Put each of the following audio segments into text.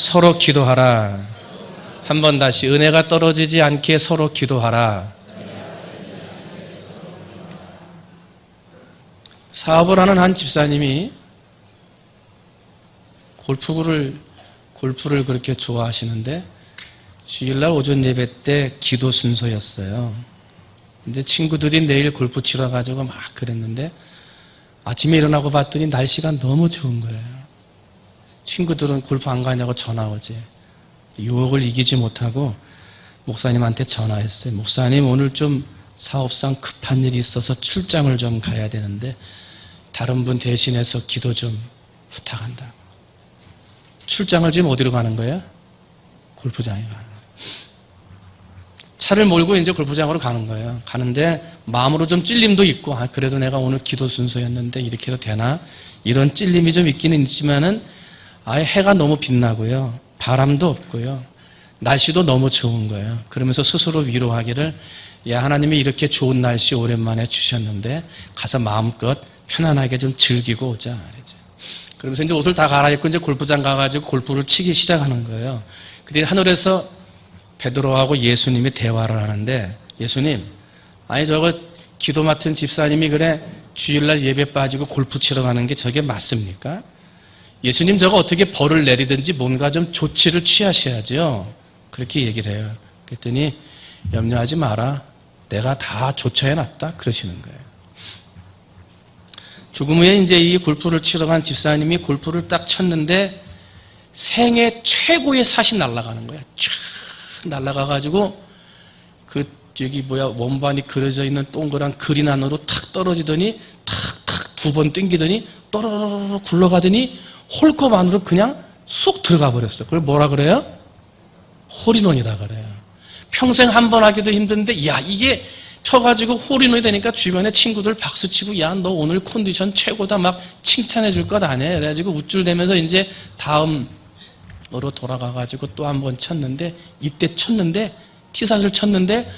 서로 기도하라. 한번 다시 은혜가 떨어지지 않게 서로 기도하라. 사업을 하는 한 집사님이 골프를 그렇게 좋아하시는데 주일날 오전 예배 때 기도 순서였어요. 근데 친구들이 내일 골프 치러 가지고 막 그랬는데 아침에 일어나고 봤더니 날씨가 너무 좋은 거예요. 친구들은 골프 안 가냐고 전화 오지. 유혹을 이기지 못하고 목사님한테 전화했어요. 목사님, 오늘 좀 사업상 급한 일이 있어서 출장을 좀 가야 되는데 다른 분 대신해서 기도 좀 부탁한다. 출장을 지금 어디로 가는 거예요? 골프장에 가는 거예요. 차를 몰고 이제 골프장으로 가는 거예요. 가는데 마음으로 좀 찔림도 있고, 그래도 내가 오늘 기도 순서였는데 이렇게 해도 되나? 이런 찔림이 좀 있기는 있지만은 아예 해가 너무 빛나고요. 바람도 없고요. 날씨도 너무 좋은 거예요. 그러면서 스스로 위로하기를, 야, 하나님이 이렇게 좋은 날씨 오랜만에 주셨는데 가서 마음껏 편안하게 좀 즐기고 오자 말이죠. 그러면서 이제 옷을 다 갈아입고 이제 골프장 가가지고 골프를 치기 시작하는 거예요. 그때 하늘에서 베드로하고 예수님이 대화를 하는데, 예수님, 아니 저거 기도 맡은 집사님이 그래 주일날 예배 빠지고 골프 치러 가는 게 저게 맞습니까? 예수님, 저거 어떻게 벌을 내리든지 뭔가 좀 조치를 취하셔야죠. 그렇게 얘기를 해요. 그랬더니 염려하지 마라. 내가 다 조처해놨다. 그러시는 거예요. 죽음 후에 이제 이 골프를 치러 간 집사님이 골프를 딱 쳤는데 생애 최고의 샷이 날아가는 거야. 쫙 날아가가지고 원반이 그려져 있는 동그란 그린 안으로 탁 떨어지더니 탁탁 두 번 땡기더니 또르르르 굴러가더니 홀컵 안으로 그냥 쏙 들어가 버렸어요. 그걸 뭐라 그래요? 홀인원이다 그래요. 평생 한 번 하기도 힘든데, 야, 이게 쳐가지고 홀인원이 되니까 주변에 친구들 박수치고, 야, 너 오늘 컨디션 최고다 막 칭찬해 줄 것 아니야. 그래가지고 우쭐대면서 이제 다음으로 돌아가가지고 또 한 번 쳤는데, 이때 쳤는데, 티샷을 쳤는데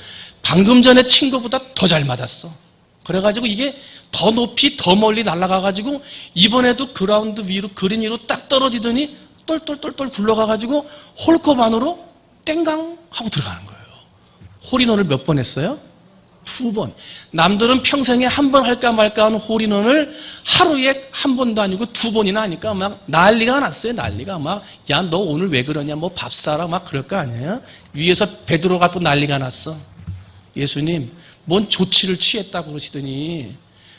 방금 전에 친 것보다 더 잘 맞았어. 그래가지고 이게 더 높이 더 멀리 날아가가지고 이번에도 그라운드 위로 그린 위로 딱 떨어지더니 똘똘똘똘 굴러가가지고 홀컵 안으로 땡강 하고 들어가는 거예요. 홀인원을 몇 번 했어요? 2번. 남들은 평생에 한 번 할까 말까 하는 홀인원을 하루에 한 번도 아니고 2번이나 하니까 막 난리가 났어요. 난리가 막, 야, 너 오늘 왜 그러냐, 뭐 밥 사라 막 그럴 거 아니에요? 위에서 베드로가 또 난리가 났어. 예수님, 뭔 조치를 취했다고 그러시더니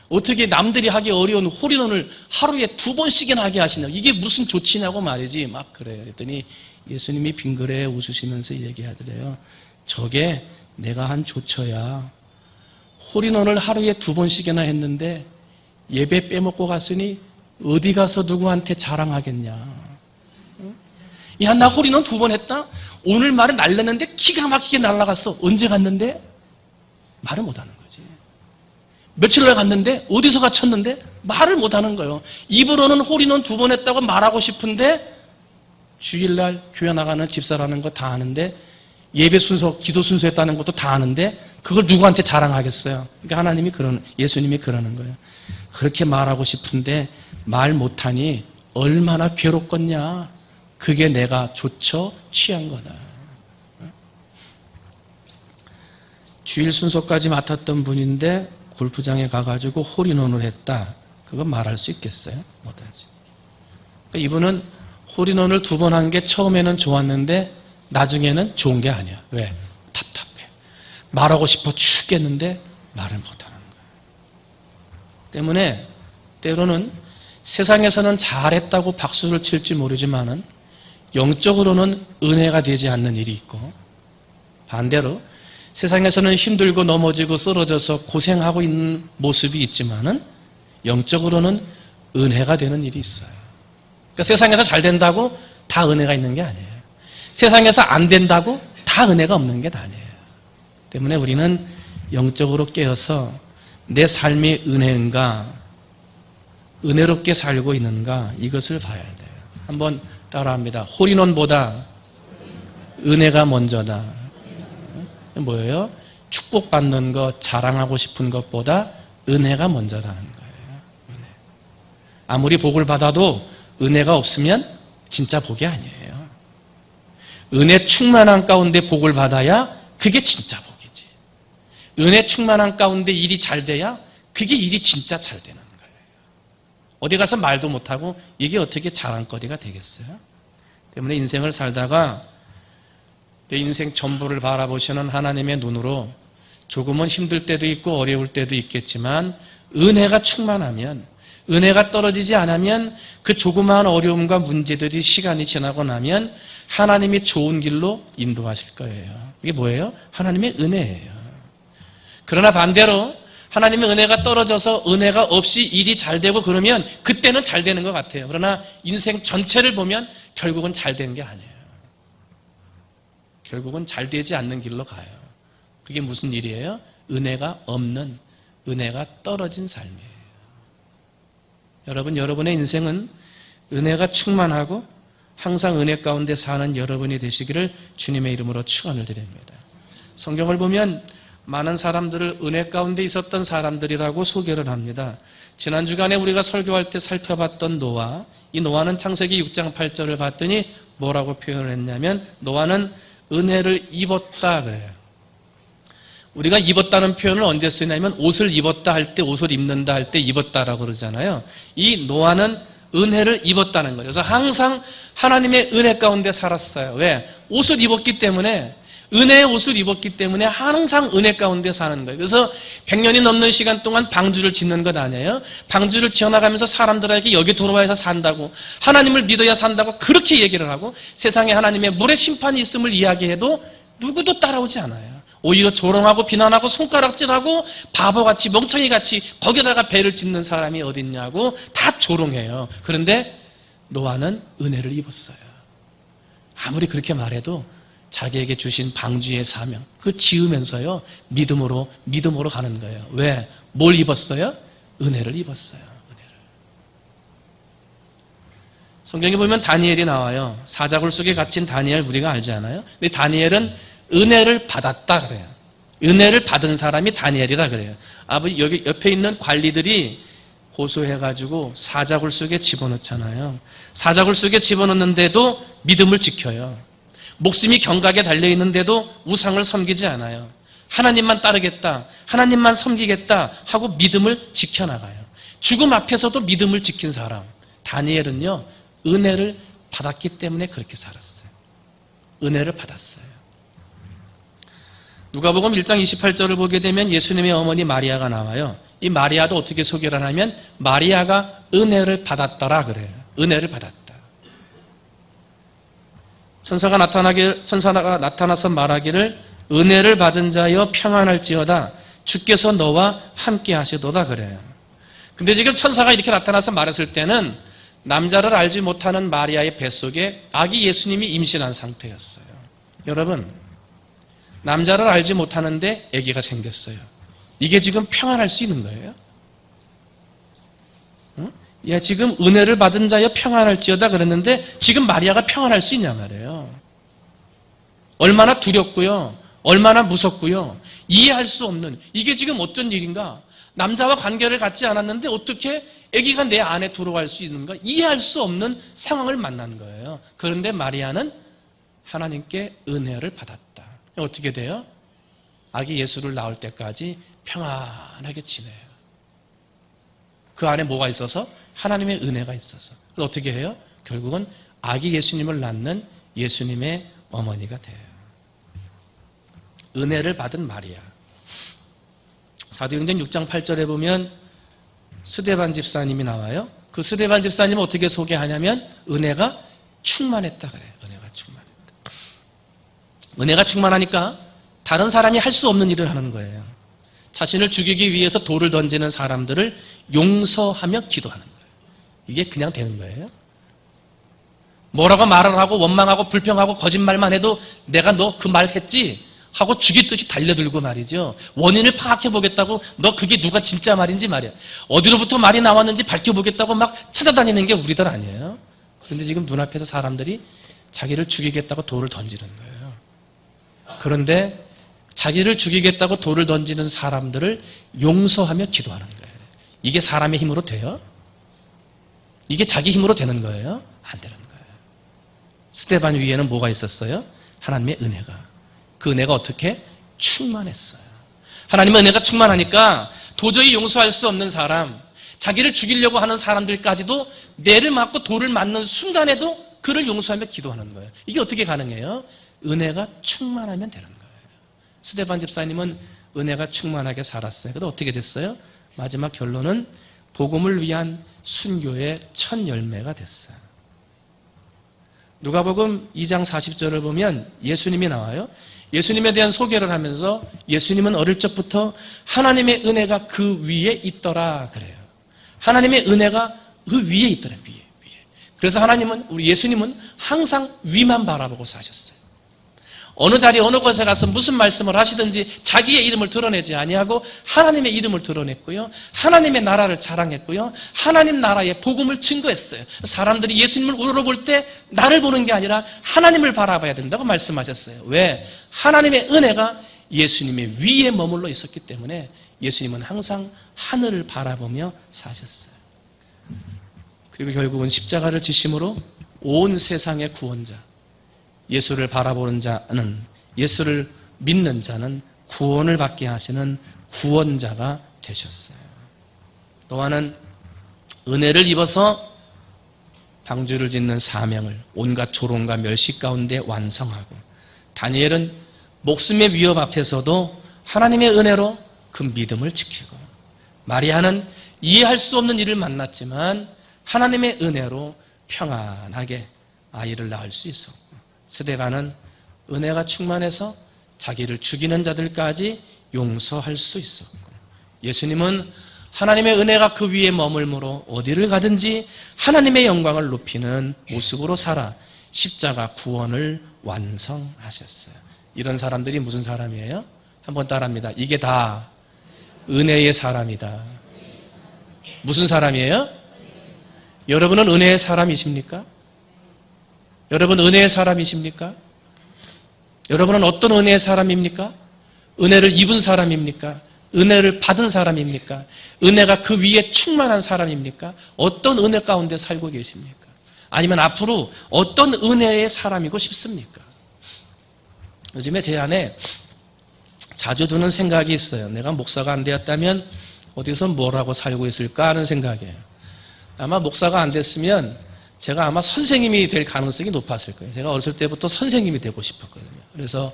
어떻게 남들이 하기 어려운 홀인원을 하루에 2번씩이나 하게 하시냐고, 이게 무슨 조치냐고 말이지 막 그래요. 그랬더니 예수님이 빙그레 웃으시면서 얘기하더래요. 저게 내가 한 조처야. 홀인원을 하루에 2번씩이나 했는데 예배 빼먹고 갔으니 어디 가서 누구한테 자랑하겠냐. 야, 나 홀인원 2번 했다? 오늘 말은 날렸는데 기가 막히게 날아갔어. 언제 갔는데? 말을 못하는 거지. 며칠 날 갔는데? 어디서 갇혔는데? 말을 못하는 거예요. 입으로는 홀인원 2번 했다고 말하고 싶은데 주일날 교회 나가는 집사라는 거 다 아는데, 예배 순서, 기도 순서 했다는 것도 다 아는데 그걸 누구한테 자랑하겠어요? 그러니까 예수님이 그러는 거예요. 그렇게 말하고 싶은데 말 못하니 얼마나 괴롭겠냐. 그게 내가 조처 취한 거다. 주일 순서까지 맡았던 분인데 골프장에 가가지고 홀인원을 했다. 그거 말할 수 있겠어요? 못하지. 그러니까 이분은 홀인원을 2번 한 게 처음에는 좋았는데 나중에는 좋은 게 아니야. 왜? 답답해. 말하고 싶어 죽겠는데 말을 못하는 거야. 때문에 때로는 세상에서는 잘했다고 박수를 칠지 모르지만은 영적으로는 은혜가 되지 않는 일이 있고, 반대로 세상에서는 힘들고 넘어지고 쓰러져서 고생하고 있는 모습이 있지만은 영적으로는 은혜가 되는 일이 있어요. 그러니까 세상에서 잘 된다고 다 은혜가 있는 게 아니에요. 세상에서 안 된다고 다 은혜가 없는 게 아니에요. 때문에 우리는 영적으로 깨어서 내 삶이 은혜인가, 은혜롭게 살고 있는가, 이것을 봐야 돼요. 한번 따라합니다. 홀인원보다 은혜가 먼저다. 뭐예요? 축복받는 것, 자랑하고 싶은 것보다 은혜가 먼저라는 거예요. 아무리 복을 받아도 은혜가 없으면 진짜 복이 아니에요. 은혜 충만한 가운데 복을 받아야 그게 진짜 복이지. 은혜 충만한 가운데 일이 잘 돼야 그게 일이 진짜 잘 되는 거예요. 어디 가서 말도 못하고 이게 어떻게 자랑거리가 되겠어요? 때문에 인생을 살다가 내 인생 전부를 바라보시는 하나님의 눈으로 조금은 힘들 때도 있고 어려울 때도 있겠지만 은혜가 충만하면, 은혜가 떨어지지 않으면 그 조그마한 어려움과 문제들이 시간이 지나고 나면 하나님이 좋은 길로 인도하실 거예요. 이게 뭐예요? 하나님의 은혜예요. 그러나 반대로 하나님의 은혜가 떨어져서 은혜가 없이 일이 잘 되고 그러면 그때는 잘 되는 것 같아요. 그러나 인생 전체를 보면 결국은 잘 되는 게 아니에요. 결국은 잘 되지 않는 길로 가요. 그게 무슨 일이에요? 은혜가 없는, 은혜가 떨어진 삶이에요. 여러분, 여러분의 인생은 은혜가 충만하고 항상 은혜 가운데 사는 여러분이 되시기를 주님의 이름으로 축원을 드립니다. 성경을 보면 많은 사람들을 은혜 가운데 있었던 사람들이라고 소개를 합니다. 지난 주간에 우리가 설교할 때 살펴봤던 노아, 이 노아는 창세기 6장 8절을 봤더니 뭐라고 표현을 했냐면 노아는 은혜를 입었다 그래요. 우리가 입었다는 표현을 언제 쓰냐면 옷을 입었다 할 때, 옷을 입는다 할 때 입었다라고 그러잖아요. 이 노아는 은혜를 입었다는 거예요. 그래서 항상 하나님의 은혜 가운데 살았어요. 왜? 옷을 입었기 때문에, 은혜의 옷을 입었기 때문에 항상 은혜 가운데 사는 거예요. 그래서 100년이 넘는 시간 동안 방주를 짓는 것 아니에요? 방주를 지어나가면서 사람들에게 여기 들어와서 산다고, 하나님을 믿어야 산다고 그렇게 얘기를 하고 세상에 하나님의 물의 심판이 있음을 이야기해도 누구도 따라오지 않아요. 오히려 조롱하고 비난하고 손가락질하고 바보같이 멍청이같이 거기다가 배를 짓는 사람이 어딨냐고 다 조롱해요. 그런데 노아는 은혜를 입었어요. 아무리 그렇게 말해도 자기에게 주신 방주의 사명, 그 지으면서요 믿음으로 가는 거예요. 왜? 뭘 입었어요? 은혜를 입었어요. 은혜를. 성경에 보면 다니엘이 나와요. 사자굴 속에 갇힌 다니엘 우리가 알지 않아요? 근데 다니엘은 은혜를 받았다 그래요. 은혜를 받은 사람이 다니엘이라 그래요. 아버지 여기 옆에 있는 관리들이 고소해가지고 사자굴 속에 집어넣잖아요. 사자굴 속에 집어넣는데도 믿음을 지켜요. 목숨이 경각에 달려있는데도 우상을 섬기지 않아요. 하나님만 따르겠다, 하나님만 섬기겠다 하고 믿음을 지켜나가요. 죽음 앞에서도 믿음을 지킨 사람 다니엘은요 은혜를 받았기 때문에 그렇게 살았어요. 은혜를 받았어요. 누가복음 1장 28절을 보게 되면 예수님의 어머니 마리아가 나와요. 이 마리아도 어떻게 소개를 하냐면 마리아가 은혜를 받았더라 그래요. 은혜를 받았다. 천사가 나타나서 말하기를 은혜를 받은 자여 평안할지어다 주께서 너와 함께 하시도다 그래요. 근데 지금 천사가 이렇게 나타나서 말했을 때는 남자를 알지 못하는 마리아의 뱃속에 아기 예수님이 임신한 상태였어요. 여러분, 남자를 알지 못하는데 아기가 생겼어요. 이게 지금 평안할 수 있는 거예요? 야, 지금 은혜를 받은 자여 평안할지어다 그랬는데 지금 마리아가 평안할 수 있냐 말이에요. 얼마나 두렵고요. 얼마나 무섭고요. 이해할 수 없는, 이게 지금 어떤 일인가? 남자와 관계를 갖지 않았는데 어떻게 아기가 내 안에 들어갈 수 있는가? 이해할 수 없는 상황을 만난 거예요. 그런데 마리아는 하나님께 은혜를 받았다. 어떻게 돼요? 아기 예수를 낳을 때까지 평안하게 지내요. 그 안에 뭐가 있어서? 하나님의 은혜가 있어서. 그래서 어떻게 해요? 결국은 아기 예수님을 낳는 예수님의 어머니가 돼요. 은혜를 받은 마리아. 사도행전 6장 8절에 보면 스데반 집사님이 나와요. 그 스데반 집사님은 어떻게 소개하냐면 은혜가 충만했다 그래요. 은혜가 충만했다. 은혜가 충만하니까 다른 사람이 할 수 없는 일을 하는 거예요. 자신을 죽이기 위해서 돌을 던지는 사람들을 용서하며 기도하는 거예요. 이게 그냥 되는 거예요. 뭐라고 말을 하고 원망하고 불평하고 거짓말만 해도 내가 너 그 말 했지 하고 죽이듯이 달려들고 말이죠. 원인을 파악해보겠다고 너 그게 누가 진짜 말인지 말이야. 어디로부터 말이 나왔는지 밝혀보겠다고 막 찾아다니는 게 우리들 아니에요. 그런데 지금 눈앞에서 사람들이 자기를 죽이겠다고 돌을 던지는 거예요. 그런데 자기를 죽이겠다고 돌을 던지는 사람들을 용서하며 기도하는 거예요. 이게 사람의 힘으로 돼요? 이게 자기 힘으로 되는 거예요? 안 되는 거예요. 스데반 위에는 뭐가 있었어요? 하나님의 은혜가. 그 은혜가 어떻게? 충만했어요. 하나님의 은혜가 충만하니까 도저히 용서할 수 없는 사람, 자기를 죽이려고 하는 사람들까지도 매를 맞고 돌을 맞는 순간에도 그를 용서하며 기도하는 거예요. 이게 어떻게 가능해요? 은혜가 충만하면 되는 거예요. 스데반 집사님은 은혜가 충만하게 살았어요. 그래서 어떻게 됐어요? 마지막 결론은 복음을 위한 순교의 첫 열매가 됐어요. 누가복음 2장 40절을 보면 예수님이 나와요. 예수님에 대한 소개를 하면서 예수님은 어릴 적부터 하나님의 은혜가 그 위에 있더라 그래요. 하나님의 은혜가 그 위에 있더라, 위에. 그래서 우리 예수님은 항상 위만 바라보고 사셨어요. 어느 자리 어느 곳에 가서 무슨 말씀을 하시든지 자기의 이름을 드러내지 아니하고 하나님의 이름을 드러냈고요. 하나님의 나라를 자랑했고요. 하나님 나라의 복음을 증거했어요. 사람들이 예수님을 우러러볼 때 나를 보는 게 아니라 하나님을 바라봐야 된다고 말씀하셨어요. 왜? 하나님의 은혜가 예수님의 위에 머물러 있었기 때문에 예수님은 항상 하늘을 바라보며 사셨어요. 그리고 결국은 십자가를 지심으로 온 세상의 구원자, 예수를 바라보는 자는, 예수를 믿는 자는 구원을 받게 하시는 구원자가 되셨어요. 노아는 은혜를 입어서 방주를 짓는 사명을 온갖 조롱과 멸시 가운데 완성하고, 다니엘은 목숨의 위협 앞에서도 하나님의 은혜로 그 믿음을 지키고, 마리아는 이해할 수 없는 일을 만났지만 하나님의 은혜로 평안하게 아이를 낳을 수 있었고, 스데반은 은혜가 충만해서 자기를 죽이는 자들까지 용서할 수 있었고, 예수님은 하나님의 은혜가 그 위에 머물므로 어디를 가든지 하나님의 영광을 높이는 모습으로 살아 십자가 구원을 완성하셨어요. 이런 사람들이 무슨 사람이에요? 한번 따라합니다. 이게 다 은혜의 사람이다. 무슨 사람이에요? 여러분은 은혜의 사람이십니까? 여러분 은혜의 사람이십니까? 여러분은 어떤 은혜의 사람입니까? 은혜를 입은 사람입니까? 은혜를 받은 사람입니까? 은혜가 그 위에 충만한 사람입니까? 어떤 은혜 가운데 살고 계십니까? 아니면 앞으로 어떤 은혜의 사람이고 싶습니까? 요즘에 제 안에 자주 드는 생각이 있어요. 내가 목사가 안 되었다면 어디서 뭘 하고 살고 있을까 하는 생각이에요. 아마 목사가 안 됐으면 제가 아마 선생님이 될 가능성이 높았을 거예요. 제가 어렸을 때부터 선생님이 되고 싶었거든요. 그래서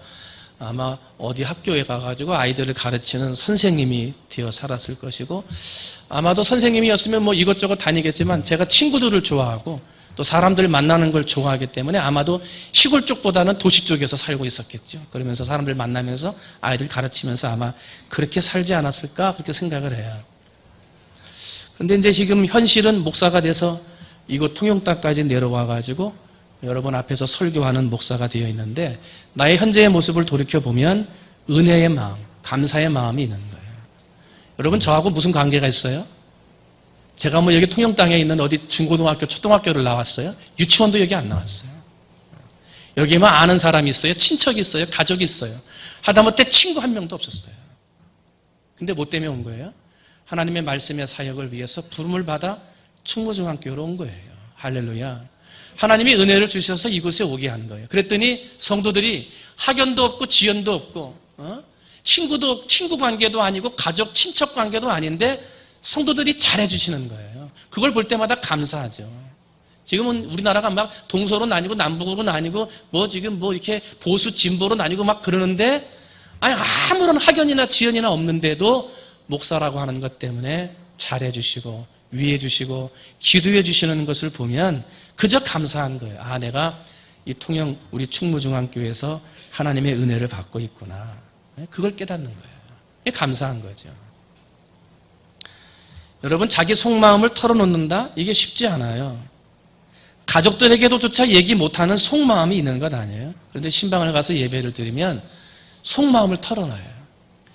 아마 어디 학교에 가가지고 아이들을 가르치는 선생님이 되어 살았을 것이고, 아마도 선생님이었으면 뭐 이것저것 다니겠지만 제가 친구들을 좋아하고 또 사람들 만나는 걸 좋아하기 때문에 아마도 시골 쪽보다는 도시 쪽에서 살고 있었겠죠. 그러면서 사람들 만나면서 아이들 가르치면서 아마 그렇게 살지 않았을까 그렇게 생각을 해요. 근데 이제 지금 현실은 목사가 돼서 이곳 통영땅까지 내려와가지고 여러분 앞에서 설교하는 목사가 되어 있는데, 나의 현재의 모습을 돌이켜보면 은혜의 마음, 감사의 마음이 있는 거예요. 여러분 저하고 무슨 관계가 있어요? 제가 뭐 여기 통영땅에 있는 어디 중고등학교, 초등학교를 나왔어요? 유치원도 여기 안 나왔어요. 여기에만 아는 사람이 있어요? 친척이 있어요? 가족이 있어요? 하다못해 친구 한 명도 없었어요. 근데 뭐 때문에 온 거예요? 하나님의 말씀의 사역을 위해서 부름을 받아 충무중학교로 온 거예요. 할렐루야. 하나님이 은혜를 주셔서 이곳에 오게 한 거예요. 그랬더니 성도들이 학연도 없고 지연도 없고 친구 관계도 아니고 가족 친척 관계도 아닌데 성도들이 잘해주시는 거예요. 그걸 볼 때마다 감사하죠. 지금은 우리나라가 막 동서로 나뉘고 남북으로 나뉘고 뭐 지금 뭐 이렇게 보수 진보로 나뉘고 막 그러는데, 아니 아무런 학연이나 지연이나 없는데도 목사라고 하는 것 때문에 잘해주시고 위해주시고 기도해주시는 것을 보면 그저 감사한 거예요. 아, 내가 이 통영 우리 충무중앙교회에서 하나님의 은혜를 받고 있구나. 그걸 깨닫는 거예요. 이게 감사한 거죠. 여러분, 자기 속마음을 털어놓는다? 이게 쉽지 않아요. 가족들에게도조차 얘기 못하는 속마음이 있는 것 아니에요. 그런데 신방을 가서 예배를 드리면 속마음을 털어놔요.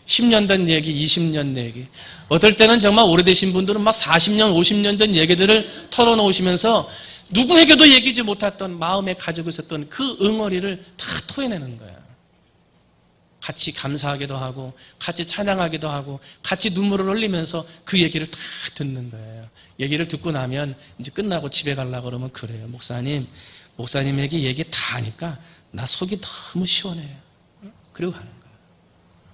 10년 된 얘기, 20년 얘기. 어떨 때는 정말 오래되신 분들은 막 40년, 50년 전 얘기들을 털어놓으시면서 누구에게도 얘기하지 못했던 마음에 가지고 있었던 그 응어리를 다 토해내는 거예요. 같이 감사하기도 하고 같이 찬양하기도 하고 같이 눈물을 흘리면서 그 얘기를 다 듣는 거예요. 얘기를 듣고 나면 이제 끝나고 집에 가려고 그러면 그래요. 목사님에게 얘기 다 하니까 나 속이 너무 시원해요. 그리고 가는 거예요.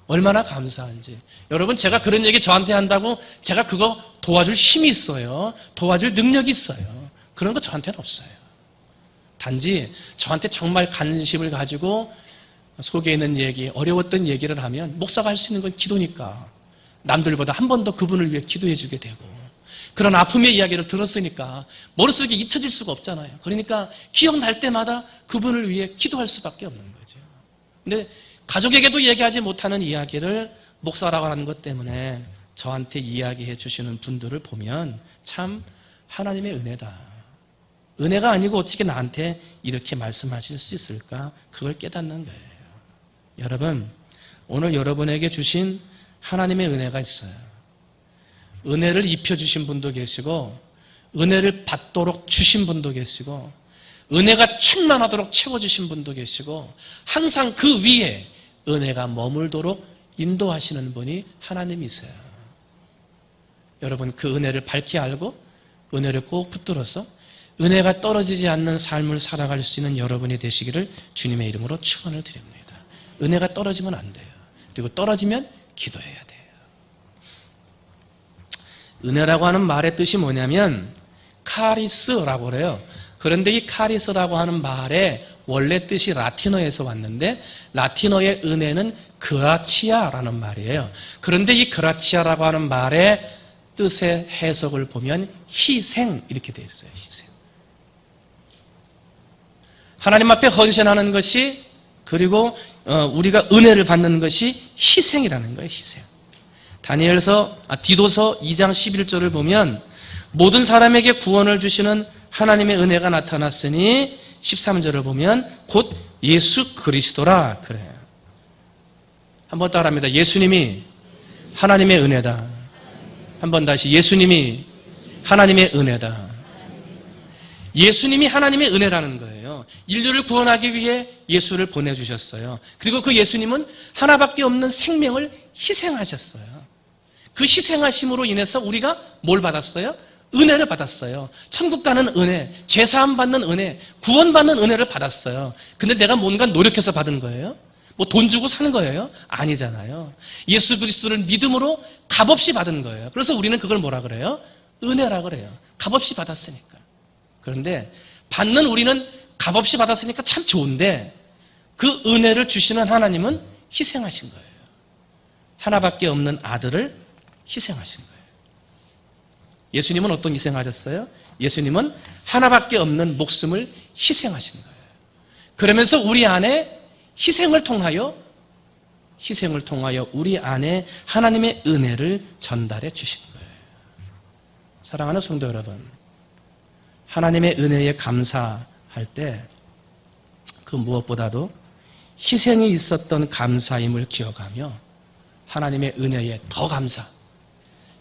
얼마나 감사한지. 여러분, 제가 그런 얘기 저한테 한다고 제가 그거 도와줄 힘이 있어요. 도와줄 능력이 있어요. 그런 거 저한테는 없어요. 단지 저한테 정말 관심을 가지고 속에 있는 얘기, 어려웠던 얘기를 하면 목사가 할 수 있는 건 기도니까 남들보다 한 번 더 그분을 위해 기도해 주게 되고, 그런 아픔의 이야기를 들었으니까 머릿속에 잊혀질 수가 없잖아요. 그러니까 기억날 때마다 그분을 위해 기도할 수밖에 없는 거죠. 근데 가족에게도 얘기하지 못하는 이야기를 목사라고 하는 것 때문에 저한테 이야기해 주시는 분들을 보면 참 하나님의 은혜다. 은혜가 아니고 어떻게 나한테 이렇게 말씀하실 수 있을까? 그걸 깨닫는 거예요. 여러분, 오늘 여러분에게 주신 하나님의 은혜가 있어요. 은혜를 입혀주신 분도 계시고, 은혜를 받도록 주신 분도 계시고, 은혜가 충만하도록 채워주신 분도 계시고, 항상 그 위에 은혜가 머물도록 인도하시는 분이 하나님이세요. 여러분, 그 은혜를 밝히 알고 은혜를 꼭 붙들어서 은혜가 떨어지지 않는 삶을 살아갈 수 있는 여러분이 되시기를 주님의 이름으로 축원을 드립니다. 은혜가 떨어지면 안 돼요. 그리고 떨어지면 기도해야 돼요. 은혜라고 하는 말의 뜻이 뭐냐면 카리스라고 그래요. 그런데 이 카리스라고 하는 말의 원래 뜻이 라틴어에서 왔는데, 라틴어의 은혜는 그라치아라는 말이에요. 그런데 이 그라치아라고 하는 말의 뜻의 해석을 보면 희생, 이렇게 되어 있어요. 희생. 하나님 앞에 헌신하는 것이, 그리고 우리가 은혜를 받는 것이 희생이라는 거예요. 희생. 디도서 2장 11절을 보면 모든 사람에게 구원을 주시는 하나님의 은혜가 나타났으니 13절을 보면 곧 예수 그리스도라 그래요. 한번 따라합니다. 예수님이 하나님의 은혜다. 한번 다시, 예수님이 하나님의 은혜다. 예수님이 하나님의 은혜라는 거예요. 인류를 구원하기 위해 예수를 보내주셨어요. 그리고 그 예수님은 하나밖에 없는 생명을 희생하셨어요. 그 희생하심으로 인해서 우리가 뭘 받았어요? 은혜를 받았어요. 천국 가는 은혜, 죄사함 받는 은혜, 구원받는 은혜를 받았어요. 근데 내가 뭔가 노력해서 받은 거예요? 뭐 돈 주고 사는 거예요? 아니잖아요. 예수 그리스도를 믿음으로 값없이 받은 거예요. 그래서 우리는 그걸 뭐라 그래요? 은혜라 그래요. 값없이 받았으니까. 그런데 받는 우리는 값없이 받았으니까 참 좋은데, 그 은혜를 주시는 하나님은 희생하신 거예요. 하나밖에 없는 아들을 희생하신 거예요. 예수님은 어떤 희생하셨어요? 예수님은 하나밖에 없는 목숨을 희생하신 거예요. 그러면서 우리 안에 희생을 통하여 우리 안에 하나님의 은혜를 전달해 주신 거예요. 사랑하는 성도 여러분, 하나님의 은혜에 감사할 때 그 무엇보다도 희생이 있었던 감사임을 기억하며 하나님의 은혜에 더 감사,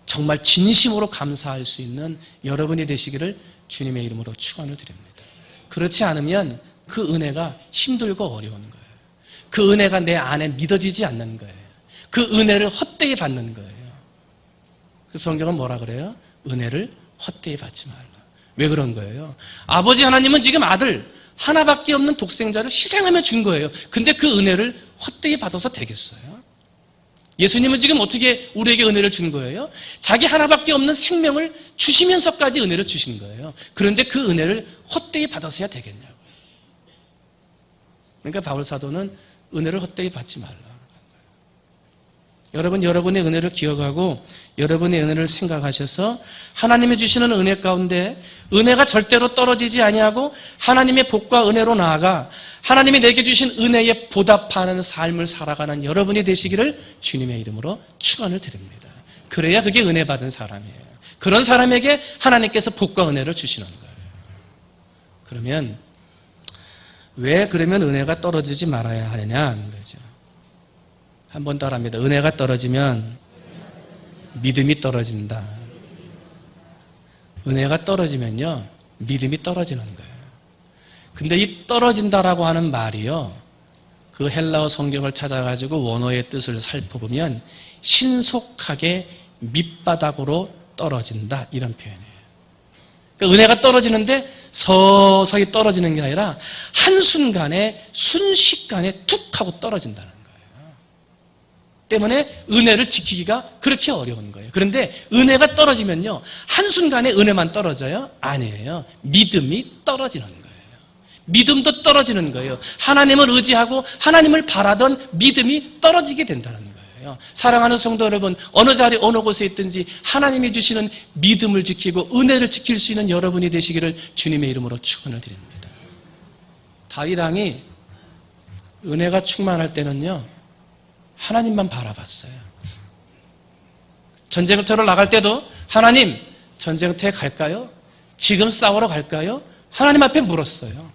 정말 진심으로 감사할 수 있는 여러분이 되시기를 주님의 이름으로 축원을 드립니다. 그렇지 않으면 그 은혜가 힘들고 어려운 거예요. 그 은혜가 내 안에 믿어지지 않는 거예요. 그 은혜를 헛되이 받는 거예요. 그 성경은 뭐라 그래요? 은혜를 헛되이 받지 말라. 왜 그런 거예요? 아버지 하나님은 지금 아들 하나밖에 없는 독생자를 희생하며 준 거예요. 근데 그 은혜를 헛되이 받아서 되겠어요? 예수님은 지금 어떻게 우리에게 은혜를 준 거예요? 자기 하나밖에 없는 생명을 주시면서까지 은혜를 주신 거예요. 그런데 그 은혜를 헛되이 받아서야 되겠냐고요. 그러니까 바울 사도는 은혜를 헛되이 받지 말라. 여러분, 여러분의 은혜를 기억하고 여러분의 은혜를 생각하셔서 하나님이 주시는 은혜 가운데 은혜가 절대로 떨어지지 아니하고 하나님의 복과 은혜로 나아가 하나님이 내게 주신 은혜에 보답하는 삶을 살아가는 여러분이 되시기를 주님의 이름으로 축원을 드립니다. 그래야 그게 은혜 받은 사람이에요. 그런 사람에게 하나님께서 복과 은혜를 주시는 거예요. 그러면 왜 그러면 은혜가 떨어지지 말아야 하느냐 하는 거죠. 한 번 더 합니다. 은혜가 떨어지면 믿음이 떨어진다. 은혜가 떨어지면요, 믿음이 떨어지는 거예요. 근데 이 떨어진다라고 하는 말이요, 그 헬라어 성경을 찾아가지고 원어의 뜻을 살펴보면 신속하게 밑바닥으로 떨어진다, 이런 표현이에요. 그러니까 은혜가 떨어지는데 서서히 떨어지는 게 아니라 한순간에 순식간에 툭 하고 떨어진다는 거예요. 때문에 은혜를 지키기가 그렇게 어려운 거예요. 그런데 은혜가 떨어지면요, 한순간에 은혜만 떨어져요? 아니에요. 믿음이 떨어지는 거예요. 믿음도 떨어지는 거예요. 하나님을 의지하고 하나님을 바라던 믿음이 떨어지게 된다는 거예요. 사랑하는 성도 여러분, 어느 자리 어느 곳에 있든지 하나님이 주시는 믿음을 지키고 은혜를 지킬 수 있는 여러분이 되시기를 주님의 이름으로 축원을 드립니다. 다윗 왕이 은혜가 충만할 때는요, 하나님만 바라봤어요. 전쟁터로 나갈 때도 하나님, 전쟁터에 갈까요? 지금 싸우러 갈까요? 하나님 앞에 물었어요.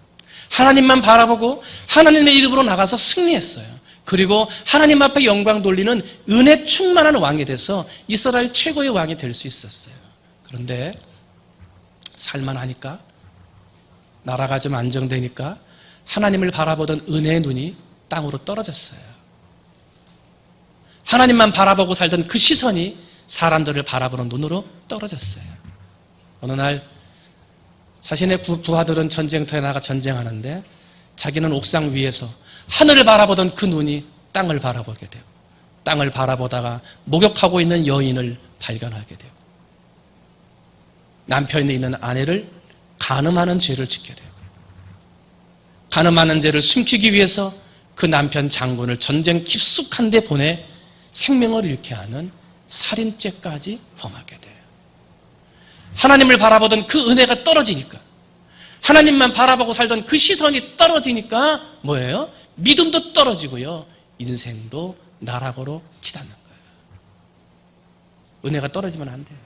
하나님만 바라보고 하나님의 이름으로 나가서 승리했어요. 그리고 하나님 앞에 영광 돌리는 은혜 충만한 왕이 돼서 이스라엘 최고의 왕이 될 수 있었어요. 그런데 살만하니까, 나라가 좀 안정되니까 하나님을 바라보던 은혜의 눈이 땅으로 떨어졌어요. 하나님만 바라보고 살던 그 시선이 사람들을 바라보는 눈으로 떨어졌어요. 어느 날 자신의 부하들은 전쟁터에 나가 전쟁하는데 자기는 옥상 위에서 하늘을 바라보던 그 눈이 땅을 바라보게 되고, 땅을 바라보다가 목욕하고 있는 여인을 발견하게 되고, 남편이 있는 아내를 간음하는 죄를 짓게 되고, 간음하는 죄를 숨기기 위해서 그 남편 장군을 전쟁 깊숙한 데 보내 생명을 잃게 하는 살인죄까지 범하게 돼요. 하나님을 바라보던 그 은혜가 떨어지니까, 하나님만 바라보고 살던 그 시선이 떨어지니까 뭐예요? 믿음도 떨어지고요, 인생도 나락으로 치닫는 거예요. 은혜가 떨어지면 안 돼요.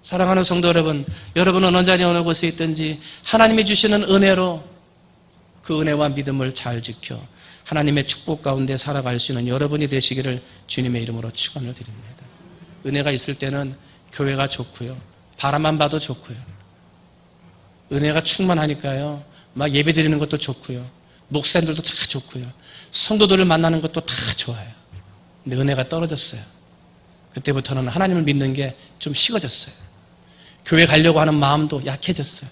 사랑하는 성도 여러분, 여러분은 어느 자리 어느 곳에 있든지 하나님이 주시는 은혜로 그 은혜와 믿음을 잘 지켜 하나님의 축복 가운데 살아갈 수 있는 여러분이 되시기를 주님의 이름으로 축원을 드립니다. 은혜가 있을 때는 교회가 좋고요, 바라만 봐도 좋고요, 은혜가 충만하니까요, 막 예배 드리는 것도 좋고요, 목사님들도 다 좋고요, 성도들을 만나는 것도 다 좋아요. 근데 은혜가 떨어졌어요. 그때부터는 하나님을 믿는 게 좀 식어졌어요. 교회 가려고 하는 마음도 약해졌어요.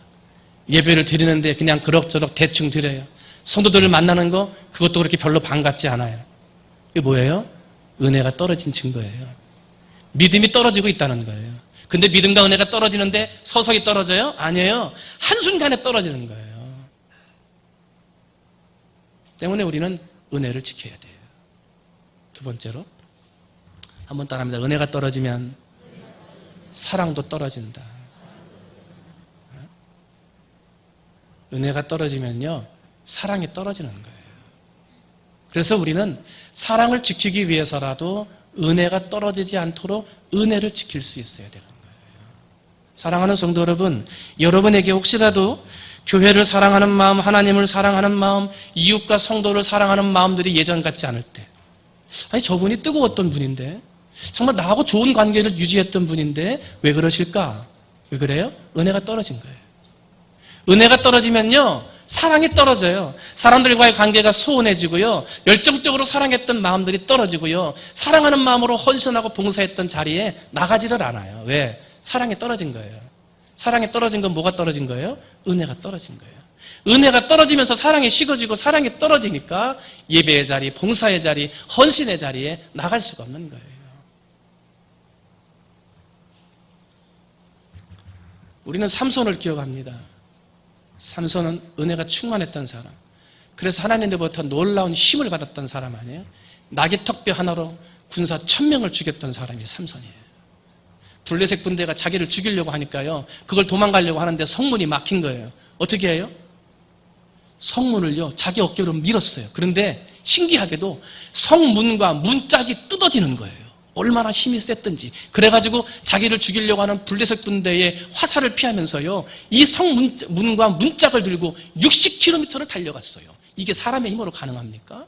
예배를 드리는데 그냥 그럭저럭 대충 드려요. 성도들을 만나는 거, 그것도 그렇게 별로 반갑지 않아요. 이게 뭐예요? 은혜가 떨어진 증거예요. 믿음이 떨어지고 있다는 거예요. 근데 믿음과 은혜가 떨어지는데 서서히 떨어져요? 아니에요. 한순간에 떨어지는 거예요. 때문에 우리는 은혜를 지켜야 돼요. 두 번째로, 한번 따라합니다. 은혜가 떨어지면 사랑도 떨어진다. 은혜가 떨어지면요, 사랑이 떨어지는 거예요. 그래서 우리는 사랑을 지키기 위해서라도 은혜가 떨어지지 않도록 은혜를 지킬 수 있어야 되는 거예요. 사랑하는 성도 여러분, 여러분에게 혹시라도 교회를 사랑하는 마음, 하나님을 사랑하는 마음, 이웃과 성도를 사랑하는 마음들이 예전 같지 않을 때, 아니 저분이 뜨거웠던 분인데, 정말 나하고 좋은 관계를 유지했던 분인데 왜 그러실까? 왜 그래요? 은혜가 떨어진 거예요. 은혜가 떨어지면요, 사랑이 떨어져요. 사람들과의 관계가 소원해지고요, 열정적으로 사랑했던 마음들이 떨어지고요, 사랑하는 마음으로 헌신하고 봉사했던 자리에 나가지를 않아요. 왜? 사랑이 떨어진 거예요. 사랑이 떨어진 건 뭐가 떨어진 거예요? 은혜가 떨어진 거예요. 은혜가 떨어지면서 사랑이 식어지고, 사랑이 떨어지니까 예배의 자리, 봉사의 자리, 헌신의 자리에 나갈 수가 없는 거예요. 우리는 삼손을 기억합니다. 삼손은 은혜가 충만했던 사람, 그래서 하나님으로부터 놀라운 힘을 받았던 사람 아니에요? 낙이 턱뼈 하나로 군사 1000명을 죽였던 사람이 삼손이에요. 블레셋 군대가 자기를 죽이려고 하니까요, 그걸 도망가려고 하는데 성문이 막힌 거예요. 어떻게 해요? 성문을요, 자기 어깨로 밀었어요. 그런데 신기하게도 성문과 문짝이 뜯어지는 거예요. 얼마나 힘이 셌든지. 그래가지고 자기를 죽이려고 하는 블레셋 군대의 화살을 피하면서요, 이 성문과 문짝을 들고 60km를 달려갔어요. 이게 사람의 힘으로 가능합니까?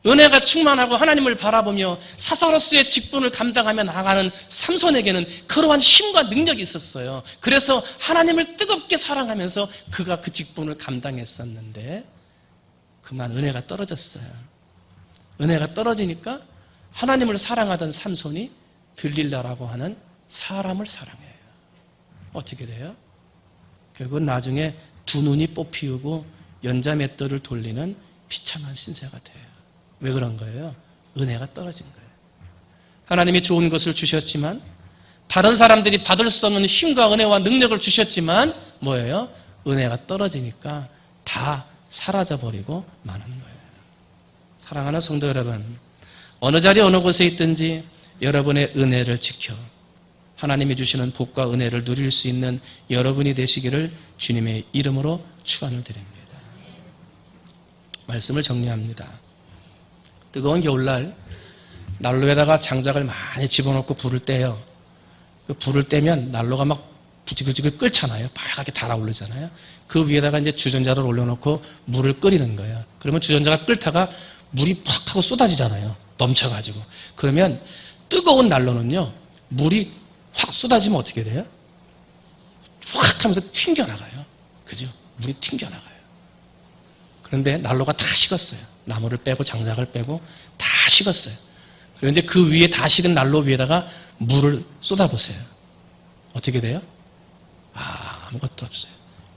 은혜가 충만하고 하나님을 바라보며 사사로스의 직분을 감당하며 나가는 삼손에게는 그러한 힘과 능력이 있었어요. 그래서 하나님을 뜨겁게 사랑하면서 그가 그 직분을 감당했었는데 그만 은혜가 떨어졌어요. 은혜가 떨어지니까 하나님을 사랑하던 삼손이 들릴라라고 하는 사람을 사랑해요. 어떻게 돼요? 결국은 나중에 두 눈이 뽑히고 연자맷돌을 돌리는 비참한 신세가 돼요. 왜 그런 거예요? 은혜가 떨어진 거예요. 하나님이 좋은 것을 주셨지만, 다른 사람들이 받을 수 없는 힘과 은혜와 능력을 주셨지만 뭐예요? 은혜가 떨어지니까 다 사라져버리고 마는 거예요. 사랑하는 성도 여러분, 어느 자리 어느 곳에 있든지 여러분의 은혜를 지켜 하나님이 주시는 복과 은혜를 누릴 수 있는 여러분이 되시기를 주님의 이름으로 축원을 드립니다. 말씀을 정리합니다. 뜨거운 겨울날 난로에다가 장작을 많이 집어넣고 불을 떼요. 그 불을 떼면 난로가 막 부지글지글 끓잖아요. 빨갛게 달아오르잖아요. 그 위에다가 이제 주전자를 올려놓고 물을 끓이는 거예요. 그러면 주전자가 끓다가 물이 팍 하고 쏟아지잖아요. 넘쳐가지고. 그러면 뜨거운 난로는요, 물이 확 쏟아지면 어떻게 돼요? 확 하면서 튕겨나가요. 그죠? 물이 튕겨나가요. 그런데 난로가 다 식었어요. 나무를 빼고 장작을 빼고 다 식었어요. 그런데 그 위에 다 식은 난로 위에다가 물을 쏟아보세요. 어떻게 돼요? 아무것도 없어요.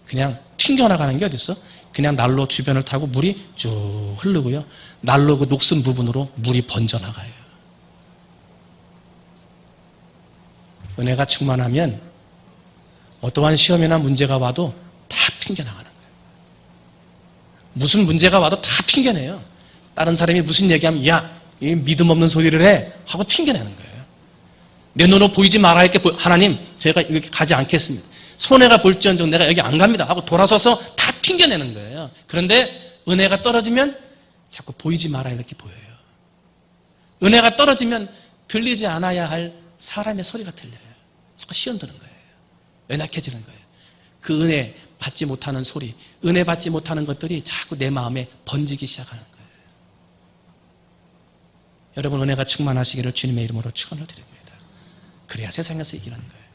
그냥 튕겨나가는 게 어딨어? 그냥 난로 주변을 타고 물이 쭉 흐르고요. 난로 그 녹슨 부분으로 물이 번져나가요. 은혜가 충만하면 어떠한 시험이나 문제가 와도 다 튕겨나가는 거예요. 무슨 문제가 와도 다 튕겨내요. 다른 사람이 무슨 얘기하면 야, 이 믿음 없는 소리를 해 하고 튕겨내는 거예요. 내 눈으로 보이지 말아야 할 게 하나님, 제가 여기 가지 않겠습니다. 손해가 볼지언정 내가 여기 안 갑니다 하고 돌아서서 다 튕겨내는 거예요. 그런데 은혜가 떨어지면 자꾸 보이지 말아야 할 게 보여요. 은혜가 떨어지면 들리지 않아야 할 사람의 소리가 들려요. 자꾸 시험드는 거예요. 연약해지는 거예요. 그 은혜 받지 못하는 소리, 은혜 받지 못하는 것들이 자꾸 내 마음에 번지기 시작하는 거예요. 여러분, 은혜가 충만하시기를 주님의 이름으로 축원을 드립니다. 그래야 세상에서 이기는 거예요.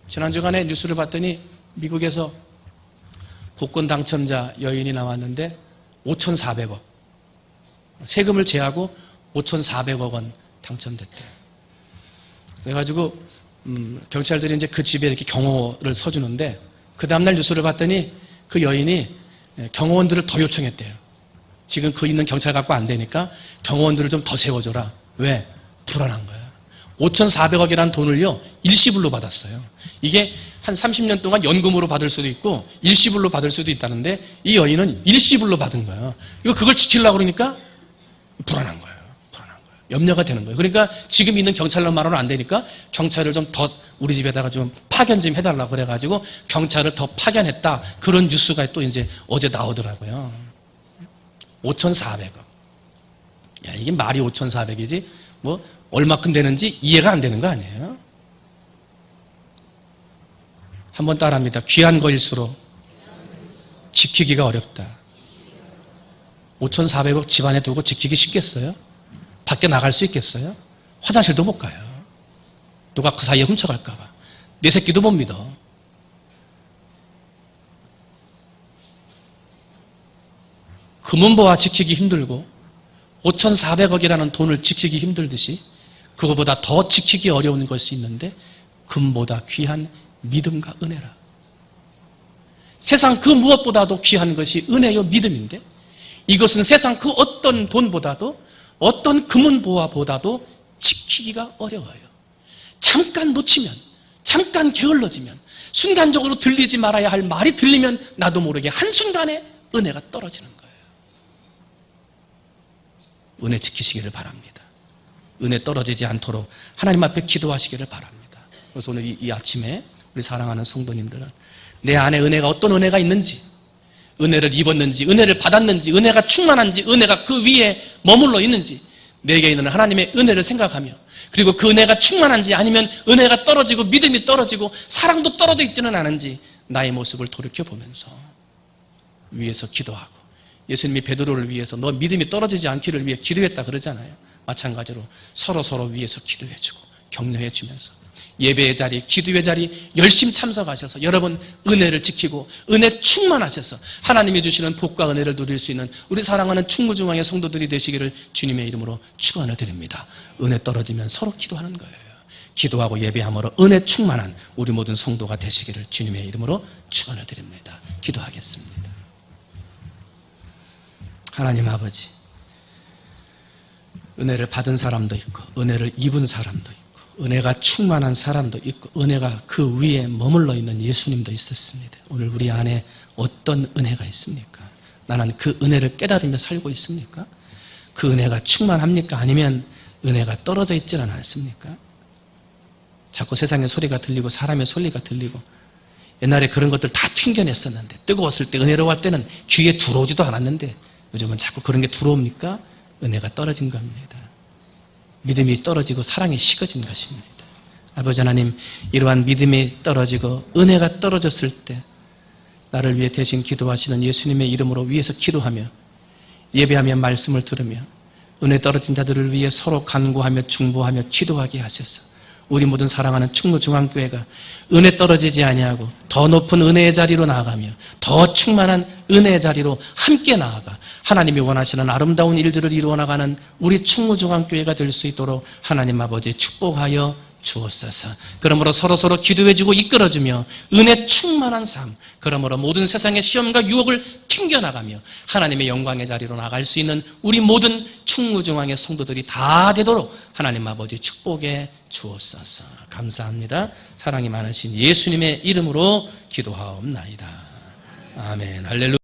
지난 주간에 뉴스를 봤더니 미국에서 복권 당첨자 여인이 나왔는데 5,400억. 세금을 제하고 5,400억 원 당첨됐대요. 그래가지고 경찰들이 이제 그 집에 이렇게 경호를 서주는데 그 다음날 뉴스를 봤더니 그 여인이 경호원들을 더 요청했대요. 지금 그 있는 경찰 갖고 안 되니까 경호원들을 좀 더 세워줘라. 왜? 불안한 거야. 5,400억이라는 돈을요, 일시불로 받았어요. 이게 한 30년 동안 연금으로 받을 수도 있고 일시불로 받을 수도 있다는데 이 여인은 일시불로 받은 거예요. 이거 그걸 지키려고 그러니까 불안한 거예요. 염려가 되는 거예요. 그러니까 지금 있는 경찰만으로는 안 되니까 경찰을 좀 더 우리 집에다가 좀 파견 좀 해달라고 그래가지고 경찰을 더 파견했다. 그런 뉴스가 또 이제 어제 나오더라고요. 5,400억. 야, 이게 말이 5,400이지 뭐 얼마큼 되는지 이해가 안 되는 거 아니에요? 한번 따라합니다. 귀한 거일수록 지키기가 어렵다. 5,400억 집안에 두고 지키기 쉽겠어요? 밖에 나갈 수 있겠어요? 화장실도 못 가요. 누가 그 사이에 훔쳐갈까 봐. 내 새끼도 못 믿어. 금은보화 지키기 힘들고 5,400억이라는 돈을 지키기 힘들듯이 그거보다 더 지키기 어려운 것이 있는데 금보다 귀한 믿음과 은혜라. 세상 그 무엇보다도 귀한 것이 은혜요 믿음인데 이것은 세상 그 어떤 돈보다도 어떤 금은보화보다도 지키기가 어려워요. 잠깐 놓치면, 잠깐 게을러지면, 순간적으로 들리지 말아야 할 말이 들리면 나도 모르게 한순간에 은혜가 떨어지는 거예요. 은혜 지키시기를 바랍니다. 은혜 떨어지지 않도록 하나님 앞에 기도하시기를 바랍니다. 그래서 오늘 이 아침에 우리 사랑하는 성도님들은 내 안에 은혜가 어떤 은혜가 있는지, 은혜를 입었는지, 은혜를 받았는지, 은혜가 충만한지, 은혜가 그 위에 머물러 있는지 내게 있는 하나님의 은혜를 생각하며 그리고 그 은혜가 충만한지 아니면 은혜가 떨어지고 믿음이 떨어지고 사랑도 떨어져 있지는 않은지 나의 모습을 돌이켜보면서 위에서 기도하고 예수님이 베드로를 위해서 너 믿음이 떨어지지 않기를 위해 기도했다 그러잖아요. 마찬가지로 서로 위해서 기도해주고 격려해주면서 예배의 자리, 기도의 자리 열심히 참석하셔서 여러분 은혜를 지키고 은혜 충만하셔서 하나님이 주시는 복과 은혜를 누릴 수 있는 우리 사랑하는 충무중앙의 성도들이 되시기를 주님의 이름으로 축원을 드립니다. 은혜 떨어지면 서로 기도하는 거예요. 기도하고 예배함으로 은혜 충만한 우리 모든 성도가 되시기를 주님의 이름으로 축원을 드립니다. 기도하겠습니다. 하나님 아버지, 은혜를 받은 사람도 있고 은혜를 입은 사람도 있고 은혜가 충만한 사람도 있고 은혜가 그 위에 머물러 있는 예수님도 있었습니다. 오늘 우리 안에 어떤 은혜가 있습니까? 나는 그 은혜를 깨달으며 살고 있습니까? 그 은혜가 충만합니까? 아니면 은혜가 떨어져 있지는 않습니까? 자꾸 세상의 소리가 들리고 사람의 소리가 들리고 옛날에 그런 것들 다 튕겨냈었는데 뜨거웠을 때 은혜로울 때는 귀에 들어오지도 않았는데 요즘은 자꾸 그런 게 들어옵니까? 은혜가 떨어진 겁니다. 믿음이 떨어지고 사랑이 식어진 것입니다. 아버지 하나님, 이러한 믿음이 떨어지고 은혜가 떨어졌을 때 나를 위해 대신 기도하시는 예수님의 이름으로 위에서 기도하며 예배하며 말씀을 들으며 은혜 떨어진 자들을 위해 서로 간구하며 중보하며 기도하게 하셔서 우리 모든 사랑하는 충무중앙교회가 은혜 떨어지지 아니하고 더 높은 은혜의 자리로 나아가며 더 충만한 은혜의 자리로 함께 나아가 하나님이 원하시는 아름다운 일들을 이루어 나가는 우리 충무중앙교회가 될 수 있도록 하나님 아버지 축복하여 주옵소서. 그러므로 서로서로 기도해주고 이끌어주며 은혜 충만한 삶, 그러므로 모든 세상의 시험과 유혹을 튕겨나가며 하나님의 영광의 자리로 나갈 수 있는 우리 모든 충무중앙의 성도들이 다 되도록 하나님 아버지 축복해 주옵소서. 감사합니다. 사랑이 많으신 예수님의 이름으로 기도하옵나이다. 아멘. 할렐루야.